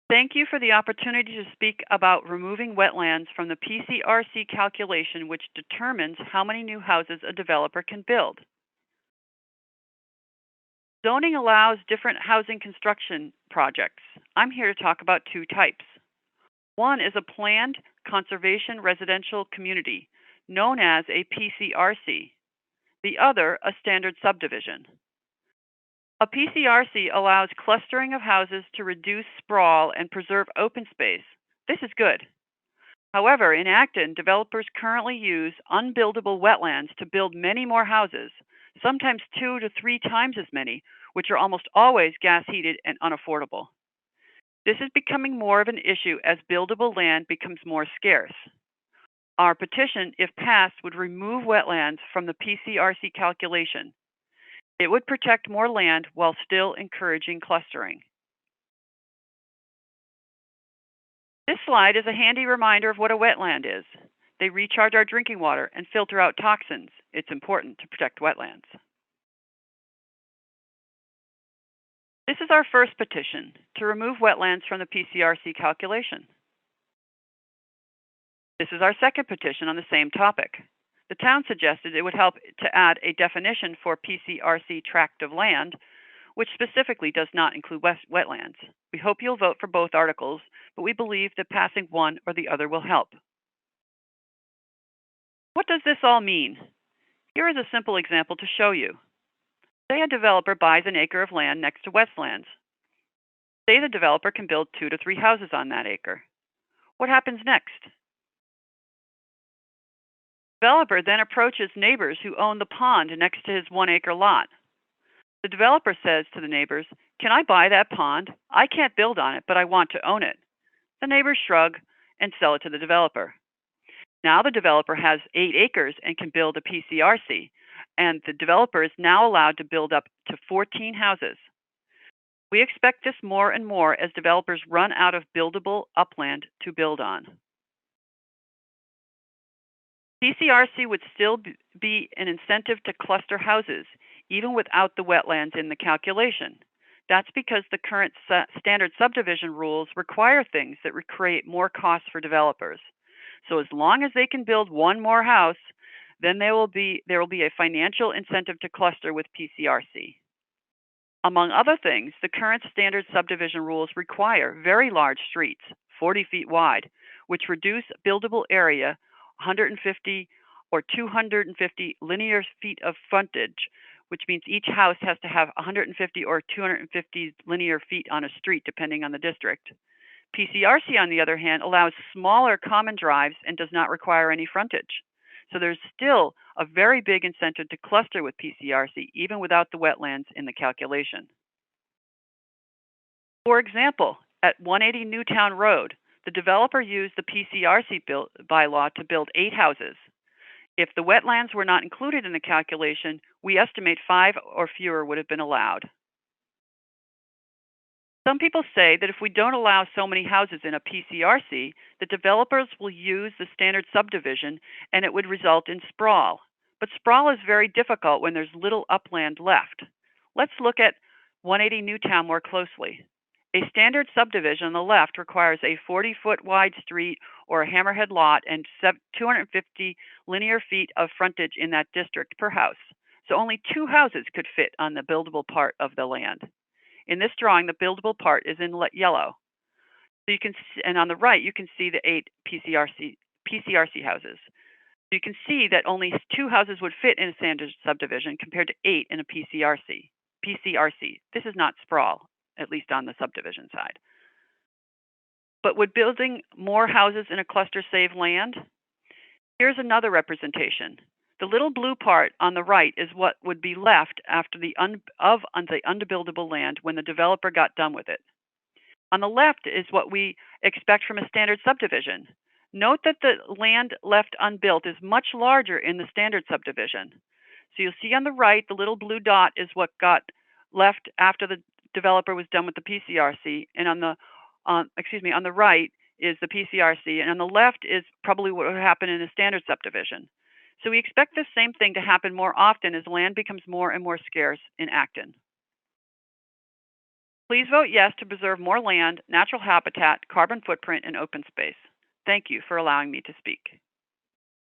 Thank you for the opportunity to speak about removing wetlands from the PCRC calculation, which determines how many new houses a developer can build. Zoning allows different housing construction projects. I'm here to talk about two types. One is a planned conservation residential community, known as a PCRC. The other, a standard subdivision. A PCRC allows clustering of houses to reduce sprawl and preserve open space. This is good. However, in Acton, developers currently use unbuildable wetlands to build many more houses, sometimes 2 to 3 times as many, which are almost always gas heated and unaffordable. This is becoming more of an issue as buildable land becomes more scarce. Our petition, if passed, would remove wetlands from the PCRC calculation. It would protect more land while still encouraging clustering. This slide is a handy reminder of what a wetland is. They recharge our drinking water and filter out toxins. It's important to protect wetlands. This is our first petition to remove wetlands from the PCRC calculation. This is our second petition on the same topic. The town suggested it would help to add a definition for PCRC tract of land, which specifically does not include wetlands. We hope you'll vote for both articles, but we believe that passing one or the other will help. What does this all mean? Here is a simple example to show you. Say a developer buys an acre of land next to wetlands. Say the developer can build 2 to 3 houses on that acre. What happens next? The developer then approaches neighbors who own the pond next to his 1-acre lot. The developer says to the neighbors, "Can I buy that pond? I can't build on it, but I want to own it." The neighbors shrug and sell it to the developer. Now the developer has 8 acres and can build a PCRC, and the developer is now allowed to build up to 14 houses. We expect this more and more as developers run out of buildable upland to build on. PCRC would still be an incentive to cluster houses, even without the wetlands in the calculation. That's because the current standard subdivision rules require things that create more costs for developers. So as long as they can build one more house, then there will be a financial incentive to cluster with PCRC. Among other things, the current standard subdivision rules require very large streets, 40 feet wide, which reduce buildable area 150 or 250 linear feet of frontage, which means each house has to have 150 or 250 linear feet on a street, depending on the district. PCRC, on the other hand, allows smaller common drives and does not require any frontage. So there's still a very big incentive to cluster with PCRC, even without the wetlands in the calculation. For example, at 180 Newtown Road, the developer used the PCRC bylaw to build 8 houses. If the wetlands were not included in the calculation, we estimate 5 or fewer would have been allowed. Some people say that if we don't allow so many houses in a PCRC, the developers will use the standard subdivision and it would result in sprawl. But sprawl is very difficult when there's little upland left. Let's look at 180 Newtown more closely. A standard subdivision on the left requires a 40-foot wide street or a hammerhead lot and 250 linear feet of frontage in that district per house. So only 2 houses could fit on the buildable part of the land. In this drawing, the buildable part is in yellow. So you can, and on the right, you can see the 8 PCRC houses. So you can see that only 2 houses would fit in a standard subdivision compared to 8 in a PCRC. This is not sprawl, at least on the subdivision side. But would building more houses in a cluster save land? Here's another representation. The little blue part on the right is what would be left after the unbuildable land when the developer got done with it. On the left is what we expect from a standard subdivision. Note that the land left unbuilt is much larger in the standard subdivision. So you'll see on the right, the little blue dot is what got left after the developer was done with the PCRC, and on the right is the PCRC, and on the left is probably what would happen in a standard subdivision. So we expect this same thing to happen more often as land becomes more and more scarce in Acton. Please vote yes to preserve more land, natural habitat, carbon footprint, and open space. Thank you for allowing me to speak.